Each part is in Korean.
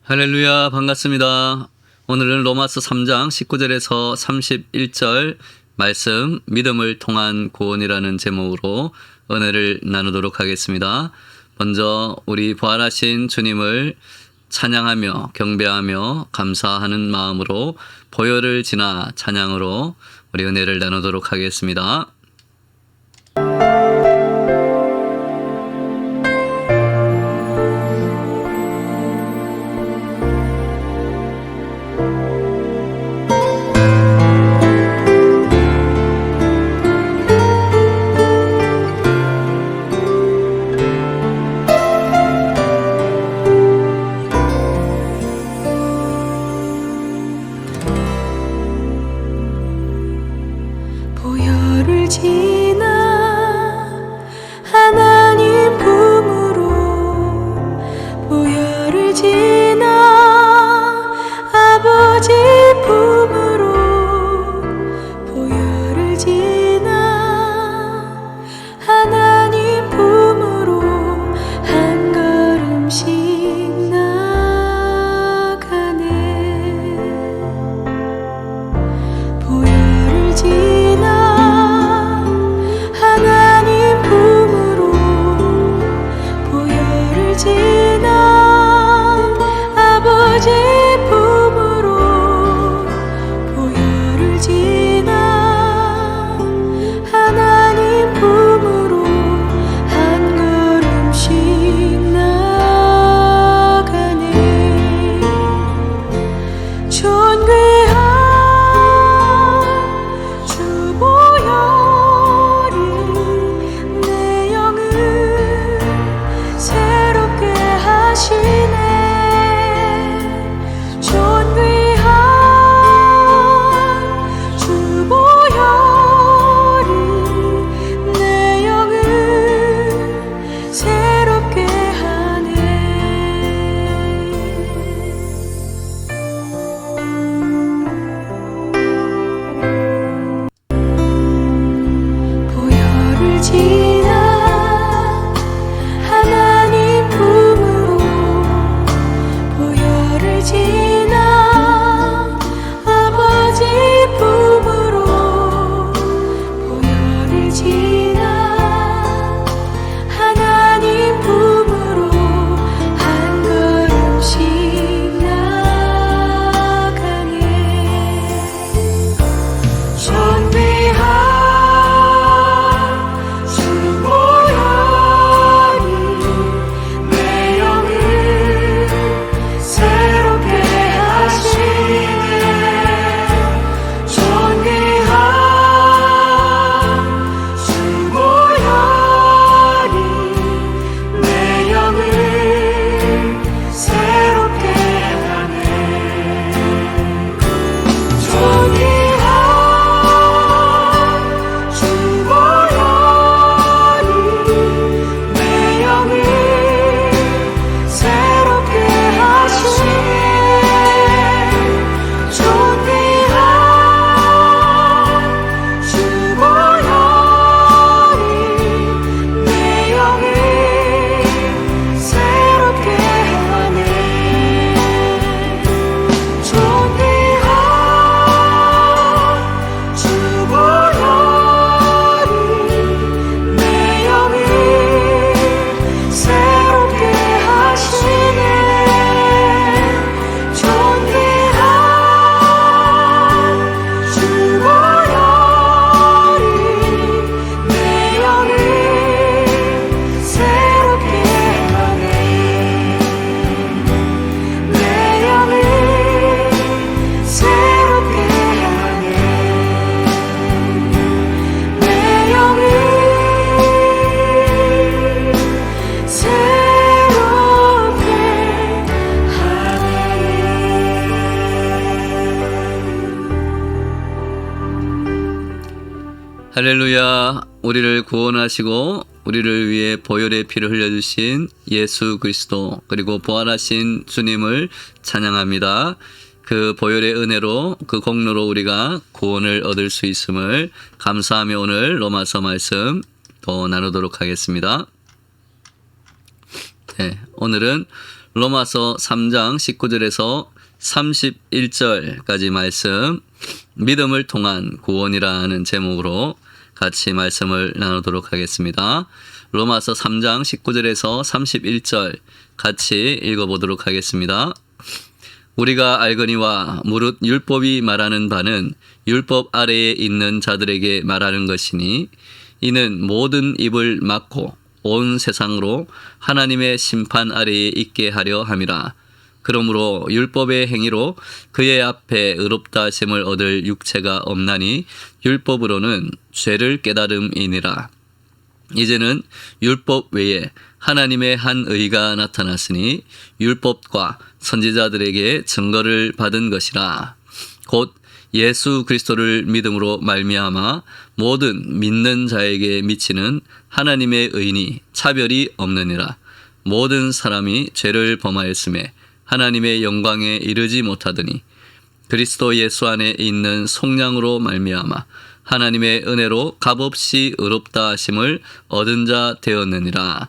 할렐루야, 반갑습니다. 오늘은 로마서 3장 19절에서 31절 말씀, 믿음을 통한 구원이라는 제목으로 은혜를 나누도록 하겠습니다. 먼저 우리 부활하신 주님을 찬양하며 경배하며 감사하는 마음으로 보혈을 지나 찬양으로 우리 은혜를 나누도록 하겠습니다. 보혈을 지나 하나님 품으로 보혈을 지나 아버지 품으로 보혈을 지나 하나님 품으로 한 걸음씩 나가네. 보혈을 지나 하나님 품으로 보혈을 지나 아버지 품으로 보혈을 지나 하나님 품으로 한 걸음씩 나가네. 존귀한 주 보혈이 내 영을 새롭게 하시네. 존귀한 주 보혈이 내 영을 새롭게 하네. 보혈을 지나 하나님 품으로 보혈을 지나 아버지 품으로 보혈을 지나 하나님 품으로 한 걸음씩 나가네. 존귀한 주 보혈이 내 영을 새롭게 하시네. 존귀한 주 보혈이 내 영을 새롭게 하네. 존귀한 주 보혈이 내 영을 새롭게 하시네. 존귀한 주 보혈이 내 영을 새롭게 하네. 존귀한 주 보혈이 내 영을 새롭게 하시네. 존귀한 주 보혈이 내 영을 새롭게 하네. 내 영을 새롭게 하네. 내 영을 새롭게 하네. 할렐루야, 우리를 구원하시고 우리를 위해 보혈의 피를 흘려주신 예수 그리스도 그리고 부활하신 주님을 찬양합니다. 그 보혈의 은혜로 그 공로로 우리가 구원을 얻을 수 있음을 감사하며 오늘 로마서 말씀 더 나누도록 하겠습니다. 네, 오늘은 로마서 3장 19절에서 31절까지 말씀, 믿음을 통한 구원이라는 제목으로 같이 말씀을 나누도록 하겠습니다. 로마서 3장 19절에서 31절 같이 읽어보도록 하겠습니다. 우리가 알거니와 무릇 율법이 말하는 바는 율법 아래에 있는 자들에게 말하는 것이니 이는 모든 입을 막고 온 세상으로 하나님의 심판 아래에 있게 하려 함이라. 그러므로 율법의 행위로 그의 앞에 의롭다 하심을 얻을 육체가 없나니 율법으로는 죄를 깨달음이니라. 이제는 율법 외에 하나님의 한 의가 나타났으니 율법과 선지자들에게 증거를 받은 것이라. 곧 예수 그리스도를 믿음으로 말미암아 모든 믿는 자에게 미치는 하나님의 의니 차별이 없느니라. 모든 사람이 죄를 범하였음에 하나님의 영광에 이르지 못하더니 그리스도 예수 안에 있는 속량으로 말미암아 하나님의 은혜로 값없이 의롭다 하심을 얻은 자 되었느니라.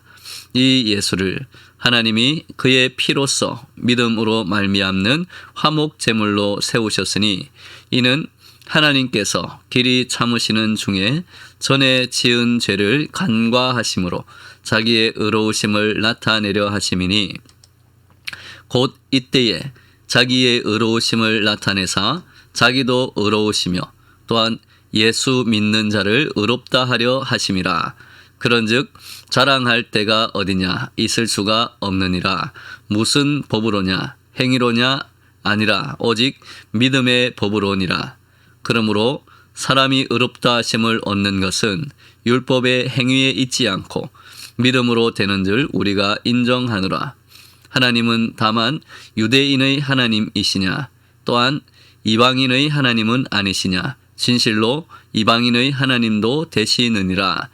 이 예수를 하나님이 그의 피로써 믿음으로 말미암는 화목 제물로 세우셨으니 이는 하나님께서 길이 참으시는 중에 전에 지은 죄를 간과하심으로 자기의 의로우심을 나타내려 하심이니 곧 이때에 자기의 의로우심을 나타내사 자기도 의로우시며 또한 예수 믿는 자를 의롭다 하려 하심이라. 그런즉 자랑할 때가 어디냐 있을 수가 없느니라. 무슨 법으로냐 행위로냐 아니라 오직 믿음의 법으로니라. 그러므로 사람이 의롭다 하심을 얻는 것은 율법의 행위에 있지 않고 믿음으로 되는 줄 우리가 인정하노라. 하나님은 다만 유대인의 하나님이시냐 또한 이방인의 하나님은 아니시냐 진실로 이방인의 하나님도 되시느니라.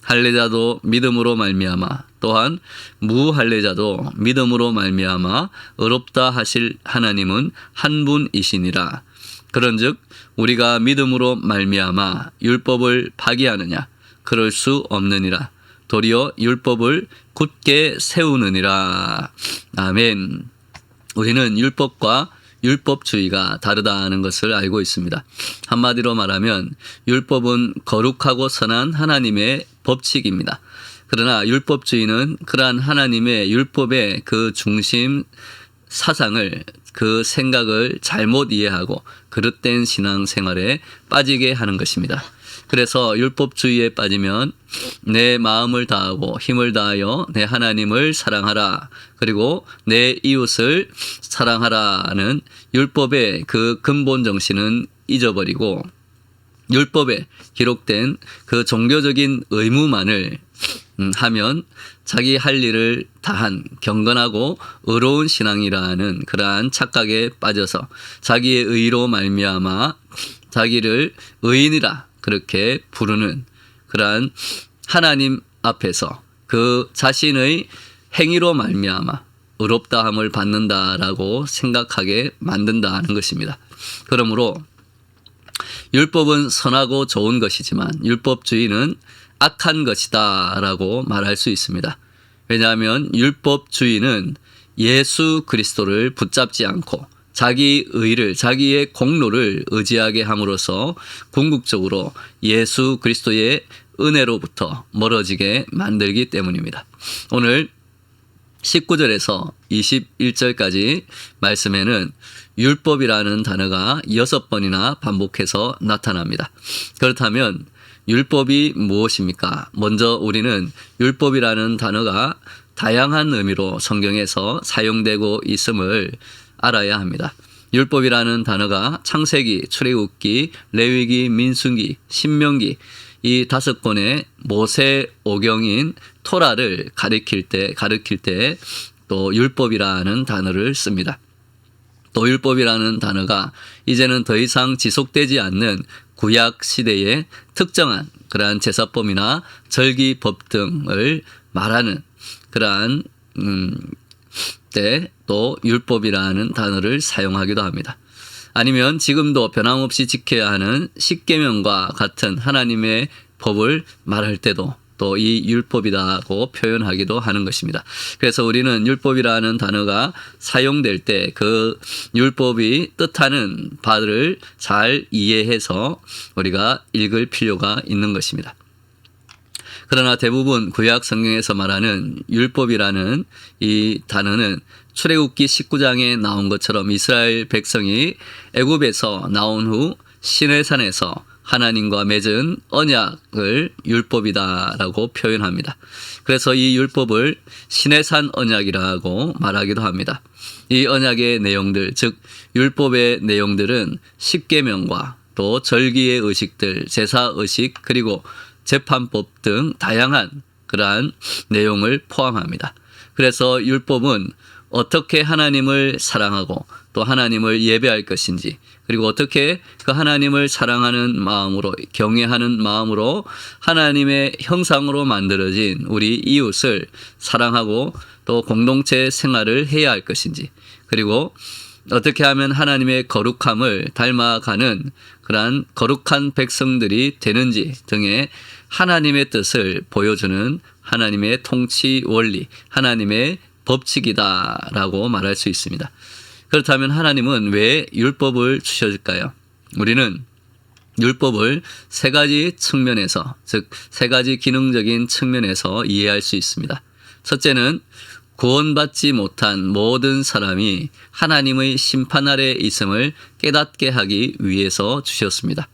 할례자도 믿음으로 말미암아 또한 무할례자도 믿음으로 말미암아 의롭다 하실 하나님은 한 분이시니라. 그런즉 우리가 믿음으로 말미암아 율법을 파기하느냐 그럴 수 없느니라. 도리어 율법을 굳게 세우느니라. 아멘. 우리는 율법과 율법주의가 다르다는 것을 알고 있습니다. 한마디로 말하면 율법은 거룩하고 선한 하나님의 법칙입니다. 그러나 율법주의는 그러한 하나님의 율법의 그 중심 사상을 그 생각을 잘못 이해하고 그릇된 신앙생활에 빠지게 하는 것입니다. 그래서 율법주의에 빠지면 내 마음을 다하고 힘을 다하여 내 하나님을 사랑하라 그리고 내 이웃을 사랑하라는 율법의 그 근본 정신은 잊어버리고 율법에 기록된 그 종교적인 의무만을 하면 자기 할 일을 다한 경건하고 의로운 신앙이라는 그러한 착각에 빠져서 자기의 의로 말미암아 자기를 의인이라 그렇게 부르는 그러한 하나님 앞에서 그 자신의 행위로 말미암아 의롭다함을 받는다라고 생각하게 만든다는 것입니다. 그러므로 율법은 선하고 좋은 것이지만 율법주의는 악한 것이다라고 말할 수 있습니다. 왜냐하면 율법주의는 예수 그리스도를 붙잡지 않고 자기 의를 자기의 공로를 의지하게 함으로써 궁극적으로 예수 그리스도의 은혜로부터 멀어지게 만들기 때문입니다. 오늘 19절에서 21절까지 말씀에는 율법이라는 단어가 6번이나 반복해서 나타납니다. 그렇다면 율법이 무엇입니까? 먼저 우리는 율법이라는 단어가 다양한 의미로 성경에서 사용되고 있음을 알아야 합니다. 율법이라는 단어가 창세기, 출애굽기, 레위기, 민수기, 신명기 이 5권의 모세 오경인 토라를 가리킬 때 또 율법이라는 단어를 씁니다. 또 율법이라는 단어가 이제는 더 이상 지속되지 않는 구약 시대의 특정한 그러한 제사법이나 절기법 등을 말하는 그러한 때 또 율법이라는 단어를 사용하기도 합니다. 아니면 지금도 변함없이 지켜야 하는 십계명과 같은 하나님의 법을 말할 때도 또 이 율법이라고 표현하기도 하는 것입니다. 그래서 우리는 율법이라는 단어가 사용될 때 그 율법이 뜻하는 바를 잘 이해해서 우리가 읽을 필요가 있는 것입니다. 그러나 대부분 구약 성경에서 말하는 율법이라는 이 단어는 출애굽기 19장에 나온 것처럼 이스라엘 백성이 애굽에서 나온 후 시내산에서 하나님과 맺은 언약을 율법이다라고 표현합니다. 그래서 이 율법을 시내산 언약이라고 말하기도 합니다. 이 언약의 내용들, 즉 율법의 내용들은 십계명과 또 절기의 의식들, 제사 의식, 그리고 재판법 등 다양한 그러한 내용을 포함합니다. 그래서 율법은 어떻게 하나님을 사랑하고 또 하나님을 예배할 것인지, 그리고 어떻게 그 하나님을 사랑하는 마음으로, 경외하는 마음으로 하나님의 형상으로 만들어진 우리 이웃을 사랑하고 또 공동체 생활을 해야 할 것인지, 그리고 어떻게 하면 하나님의 거룩함을 닮아가는 그러한 거룩한 백성들이 되는지 등의 하나님의 뜻을 보여주는 하나님의 통치 원리, 하나님의 법칙이다라고 말할 수 있습니다. 그렇다면 하나님은 왜 율법을 주셨을까요? 우리는 율법을 세 가지 측면에서, 즉 세 가지 기능적인 측면에서 이해할 수 있습니다. 첫째는 구원받지 못한 모든 사람이 하나님의 심판 아래 있음을 깨닫게 하기 위해서 주셨습니다.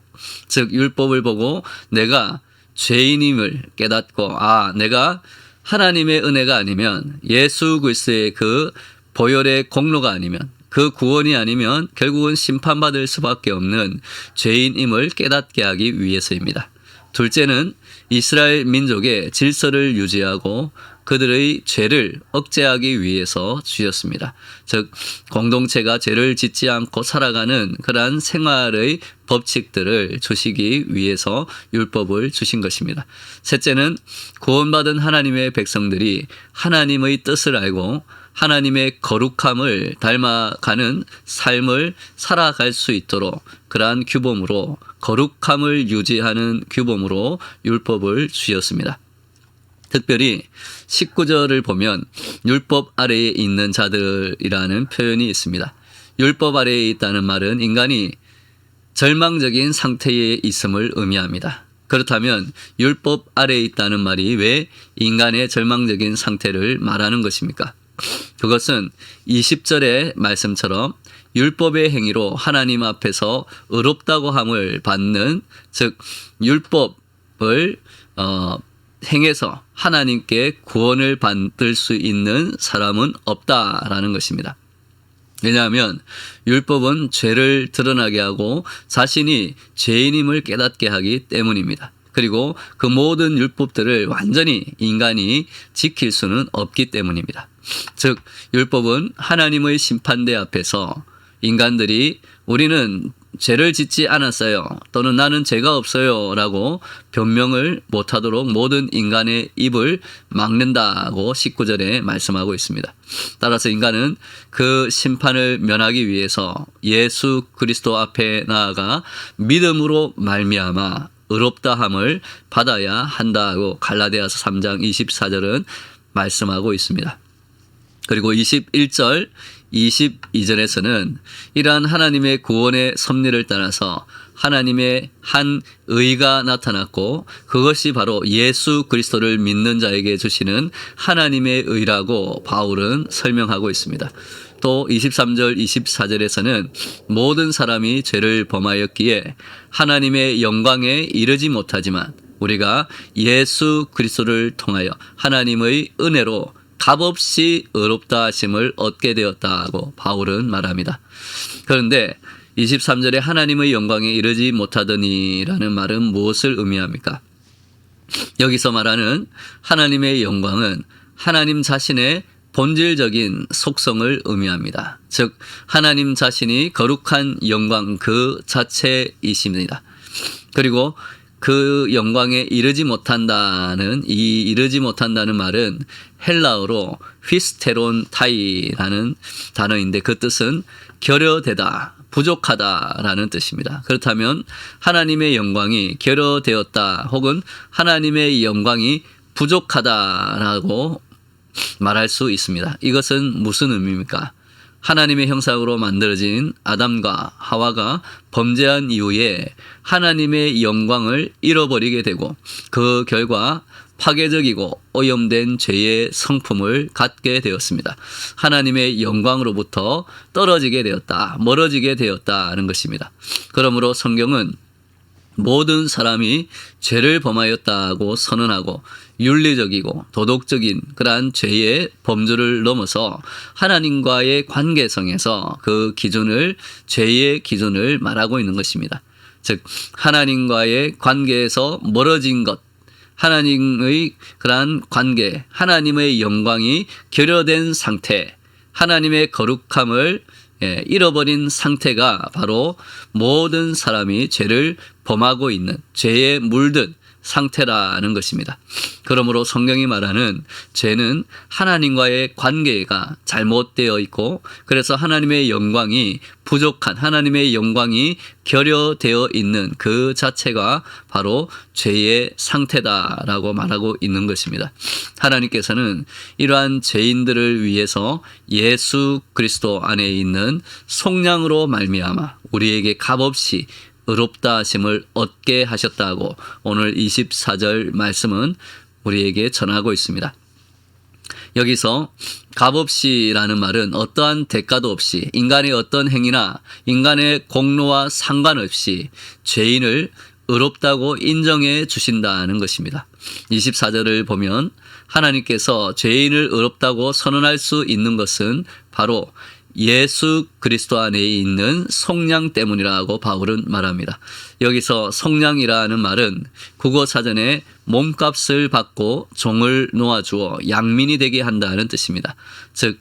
즉 율법을 보고 내가 죄인임을 깨닫고, 내가 하나님의 은혜가 아니면, 예수 그리스도의 그 보혈의 공로가 아니면, 그 구원이 아니면 결국은 심판받을 수밖에 없는 죄인임을 깨닫게 하기 위해서입니다. 둘째는 이스라엘 민족의 질서를 유지하고 그들의 죄를 억제하기 위해서 주셨습니다. 즉 공동체가 죄를 짓지 않고 살아가는 그러한 생활의 법칙들을 주시기 위해서 율법을 주신 것입니다. 셋째는 구원받은 하나님의 백성들이 하나님의 뜻을 알고 하나님의 거룩함을 닮아가는 삶을 살아갈 수 있도록 그러한 규범으로, 거룩함을 유지하는 규범으로 율법을 주셨습니다. 특별히 19절을 보면 율법 아래에 있는 자들이라는 표현이 있습니다. 율법 아래에 있다는 말은 인간이 절망적인 상태에 있음을 의미합니다. 그렇다면 율법 아래에 있다는 말이 왜 인간의 절망적인 상태를 말하는 것입니까? 그것은 20절의 말씀처럼 율법의 행위로 하나님 앞에서 의롭다고 함을 받는, 즉 율법을 행해서 하나님께 구원을 받을 수 있는 사람은 없다라는 것입니다. 왜냐하면 율법은 죄를 드러나게 하고 자신이 죄인임을 깨닫게 하기 때문입니다. 그리고 그 모든 율법들을 완전히 인간이 지킬 수는 없기 때문입니다. 즉 율법은 하나님의 심판대 앞에서 인간들이 우리는 죄를 짓지 않았어요, 또는 나는 죄가 없어요 라고 변명을 못하도록 모든 인간의 입을 막는다고 19절에 말씀하고 있습니다. 따라서 인간은 그 심판을 면하기 위해서 예수 그리스도 앞에 나아가 믿음으로 말미암아 의롭다함을 받아야 한다고 갈라디아서 3장 24절은 말씀하고 있습니다. 그리고 21절 22절에서는 이러한 하나님의 구원의 섭리를 따라서 하나님의 한 의가 나타났고 그것이 바로 예수 그리스도를 믿는 자에게 주시는 하나님의 의라고 바울은 설명하고 있습니다. 또 23절 24절에서는 모든 사람이 죄를 범하였기에 하나님의 영광에 이르지 못하지만 우리가 예수 그리스도를 통하여 하나님의 은혜로 값없이 의롭다 하심을 얻게 되었다고 바울은 말합니다. 그런데 23절에 하나님의 영광에 이르지 못하더니라는 말은 무엇을 의미합니까? 여기서 말하는 하나님의 영광은 하나님 자신의 본질적인 속성을 의미합니다. 즉 하나님 자신이 거룩한 영광 그 자체이십니다. 그리고 그 영광에 이르지 못한다는, 이 이르지 못한다는 말은 헬라어로 휘스테론 타이라는 단어인데 그 뜻은 결여되다, 부족하다라는 뜻입니다. 그렇다면 하나님의 영광이 결여되었다 혹은 하나님의 영광이 부족하다라고 말할 수 있습니다. 이것은 무슨 의미입니까? 하나님의 형상으로 만들어진 아담과 하와가 범죄한 이후에 하나님의 영광을 잃어버리게 되고 그 결과 파괴적이고 오염된 죄의 성품을 갖게 되었습니다. 하나님의 영광으로부터 떨어지게 되었다, 멀어지게 되었다는 것입니다. 그러므로 성경은 모든 사람이 죄를 범하였다고 선언하고 윤리적이고 도덕적인 그러한 죄의 범주를 넘어서 하나님과의 관계성에서 그 기준을, 죄의 기준을 말하고 있는 것입니다. 즉 하나님과의 관계에서 멀어진 것, 하나님의 그러한 관계, 하나님의 영광이 결여된 상태, 하나님의 거룩함을 잃어버린 상태가 바로 모든 사람이 죄를 범하고 있는, 죄에 물든 상태라는 것입니다. 그러므로 성경이 말하는 죄는 하나님과의 관계가 잘못되어 있고, 그래서 하나님의 영광이 부족한, 하나님의 영광이 결여되어 있는 그 자체가 바로 죄의 상태다라고 말하고 있는 것입니다. 하나님께서는 이러한 죄인들을 위해서 예수 그리스도 안에 있는 속량으로 말미암아 우리에게 값없이 의롭다 하심을 얻게 하셨다고 오늘 24절 말씀은 우리에게 전하고 있습니다. 여기서 값없이라는 말은 어떠한 대가도 없이, 인간의 어떤 행위나 인간의 공로와 상관없이 죄인을 의롭다고 인정해 주신다는 것입니다. 24절을 보면 하나님께서 죄인을 의롭다고 선언할 수 있는 것은 바로 예수 그리스도 안에 있는 속량 때문이라고 바울은 말합니다. 여기서 속량이라는 말은 국어사전에 몸값을 받고 종을 놓아주어 양민이 되게 한다는 뜻입니다. 즉,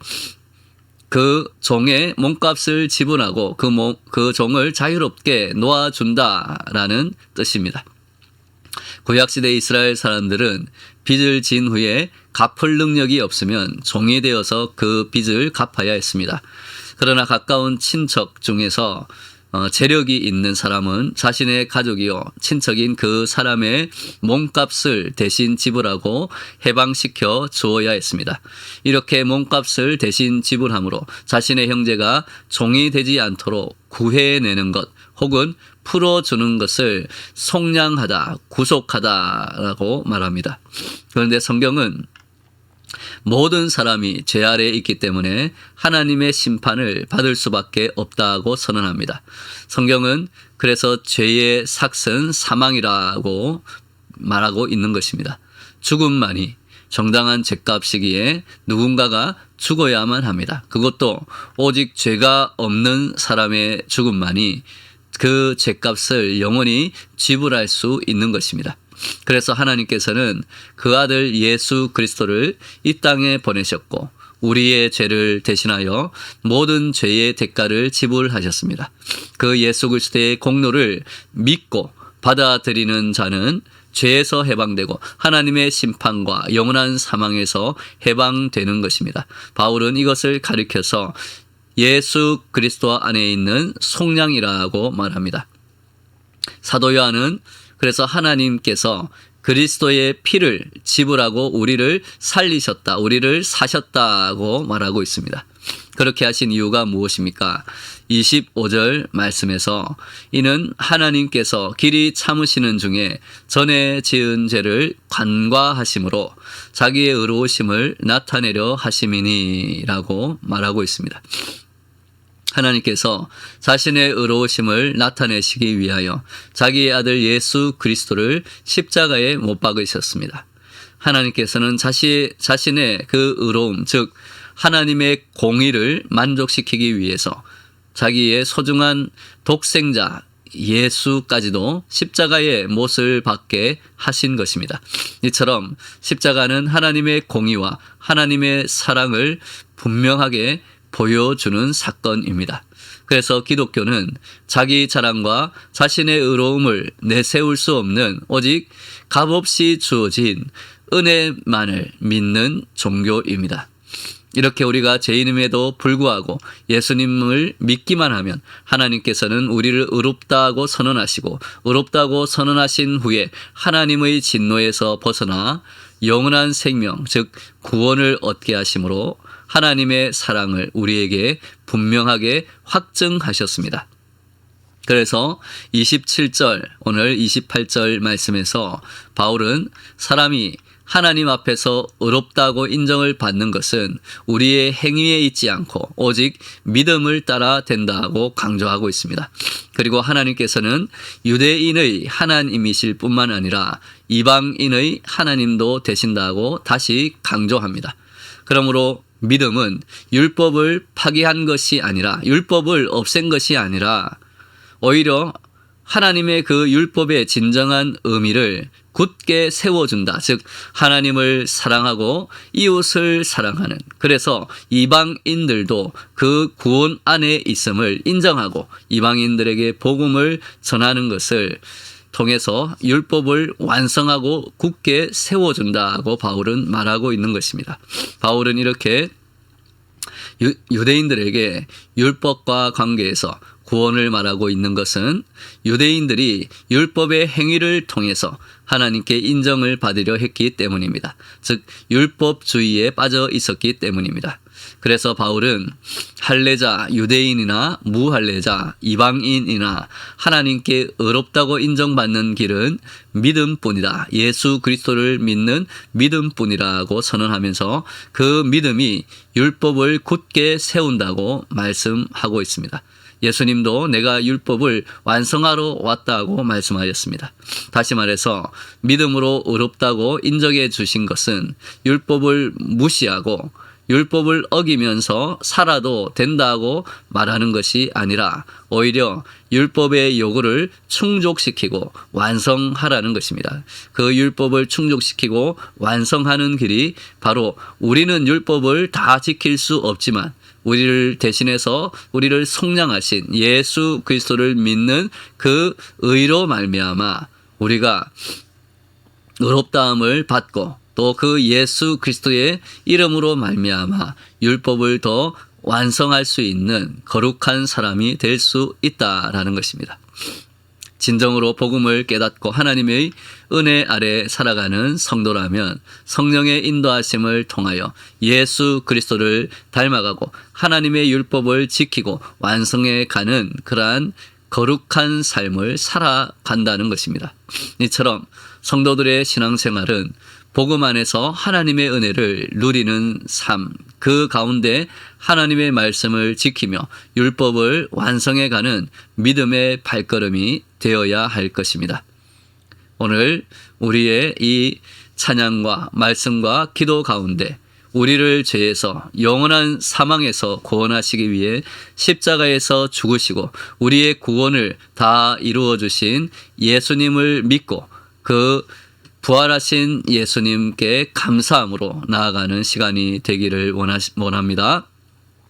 그 종의 몸값을 지불하고 그 종을 자유롭게 놓아준다라는 뜻입니다. 구약시대 이스라엘 사람들은 빚을 진 후에 갚을 능력이 없으면 종이 되어서 그 빚을 갚아야 했습니다. 그러나 가까운 친척 중에서 재력이 있는 사람은 자신의 가족이요 친척인 그 사람의 몸값을 대신 지불하고 해방시켜 주어야 했습니다. 이렇게 몸값을 대신 지불함으로 자신의 형제가 종이 되지 않도록 구해내는 것 혹은 풀어주는 것을 속량하다, 구속하다라고 말합니다. 그런데 성경은 모든 사람이 죄 아래에 있기 때문에 하나님의 심판을 받을 수밖에 없다고 선언합니다. 성경은 그래서 죄의 삭은 사망이라고 말하고 있는 것입니다. 죽음만이 정당한 죄값이기에 누군가가 죽어야만 합니다. 그것도 오직 죄가 없는 사람의 죽음만이 그 죄값을 영원히 지불할 수 있는 것입니다. 그래서 하나님께서는 그 아들 예수 그리스도를 이 땅에 보내셨고 우리의 죄를 대신하여 모든 죄의 대가를 지불하셨습니다. 그 예수 그리스도의 공로를 믿고 받아들이는 자는 죄에서 해방되고 하나님의 심판과 영원한 사망에서 해방되는 것입니다. 바울은 이것을 가리켜서 예수 그리스도 안에 있는 속량이라고 말합니다. 사도 요한은 그래서 하나님께서 그리스도의 피를 지불하고 우리를 살리셨다, 우리를 사셨다고 말하고 있습니다. 그렇게 하신 이유가 무엇입니까? 25절 말씀에서 이는 하나님께서 길이 참으시는 중에 전에 지은 죄를 간과하심으로 자기의 의로우심을 나타내려 하심이니라고 말하고 있습니다. 하나님께서 자신의 의로우심을 나타내시기 위하여 자기의 아들 예수 그리스도를 십자가에 못 박으셨습니다. 하나님께서는 자신의 그 의로움, 즉 하나님의 공의를 만족시키기 위해서 자기의 소중한 독생자 예수까지도 십자가의 못을 받게 하신 것입니다. 이처럼 십자가는 하나님의 공의와 하나님의 사랑을 분명하게 보여주는 사건입니다. 그래서 기독교는 자기 자랑과 자신의 의로움을 내세울 수 없는 오직 값없이 주어진 은혜만을 믿는 종교입니다. 이렇게 우리가 죄인임에도 불구하고 예수님을 믿기만 하면 하나님께서는 우리를 의롭다고 선언하시고 의롭다고 선언하신 후에 하나님의 진노에서 벗어나 영원한 생명, 즉 구원을 얻게 하심으로 하나님의 사랑을 우리에게 분명하게 확증하셨습니다. 그래서 27절, 오늘 28절 말씀에서 바울은 사람이 하나님 앞에서 의롭다고 인정을 받는 것은 우리의 행위에 있지 않고 오직 믿음을 따라 된다고 강조하고 있습니다. 그리고 하나님께서는 유대인의 하나님이실 뿐만 아니라 이방인의 하나님도 되신다고 다시 강조합니다. 그러므로 믿음은 율법을 파기한 것이 아니라, 율법을 없앤 것이 아니라 오히려 하나님의 그 율법의 진정한 의미를 굳게 세워준다. 즉 하나님을 사랑하고 이웃을 사랑하는, 그래서 이방인들도 그 구원 안에 있음을 인정하고 이방인들에게 복음을 전하는 것을 통해서 율법을 완성하고 굳게 세워준다고 바울은 말하고 있는 것입니다. 바울은 이렇게 유대인들에게 율법과 관계에서 구원을 말하고 있는 것은 유대인들이 율법의 행위를 통해서 하나님께 인정을 받으려 했기 때문입니다. 즉 율법주의에 빠져 있었기 때문입니다. 그래서 바울은 할례자, 유대인이나 무할례자, 이방인이나 하나님께 의롭다고 인정받는 길은 믿음뿐이다. 예수 그리스도를 믿는 믿음뿐이라고 선언하면서 그 믿음이 율법을 굳게 세운다고 말씀하고 있습니다. 예수님도 내가 율법을 완성하러 왔다고 말씀하셨습니다. 다시 말해서 믿음으로 의롭다고 인정해 주신 것은 율법을 무시하고 율법을 어기면서 살아도 된다고 말하는 것이 아니라 오히려 율법의 요구를 충족시키고 완성하라는 것입니다. 그 율법을 충족시키고 완성하는 길이 바로 우리는 율법을 다 지킬 수 없지만 우리를 대신해서 우리를 속량하신 예수 그리스도를 믿는 그 의로 말미암아 우리가 의롭다함을 받고 또 그 예수 그리스도의 이름으로 말미암아 율법을 더 완성할 수 있는 거룩한 사람이 될 수 있다라는 것입니다. 진정으로 복음을 깨닫고 하나님의 은혜 아래 살아가는 성도라면 성령의 인도하심을 통하여 예수 그리스도를 닮아가고 하나님의 율법을 지키고 완성해 가는 그러한 거룩한 삶을 살아간다는 것입니다. 이처럼 성도들의 신앙생활은 복음 안에서 하나님의 은혜를 누리는 삶, 그 가운데 하나님의 말씀을 지키며 율법을 완성해가는 믿음의 발걸음이 되어야 할 것입니다. 오늘 우리의 이 찬양과 말씀과 기도 가운데 우리를 죄에서 영원한 사망에서 구원하시기 위해 십자가에서 죽으시고 우리의 구원을 다 이루어 주신 예수님을 믿고 그 부활하신 예수님께 감사함으로 나아가는 시간이 되기를 원합니다.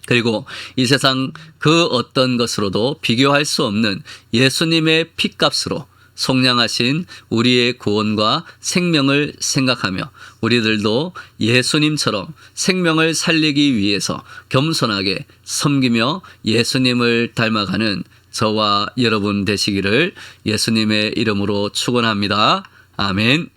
그리고 이 세상 그 어떤 것으로도 비교할 수 없는 예수님의 핏값으로 속량하신 우리의 구원과 생명을 생각하며 우리들도 예수님처럼 생명을 살리기 위해서 겸손하게 섬기며 예수님을 닮아가는 저와 여러분 되시기를 예수님의 이름으로 축원합니다. 아멘.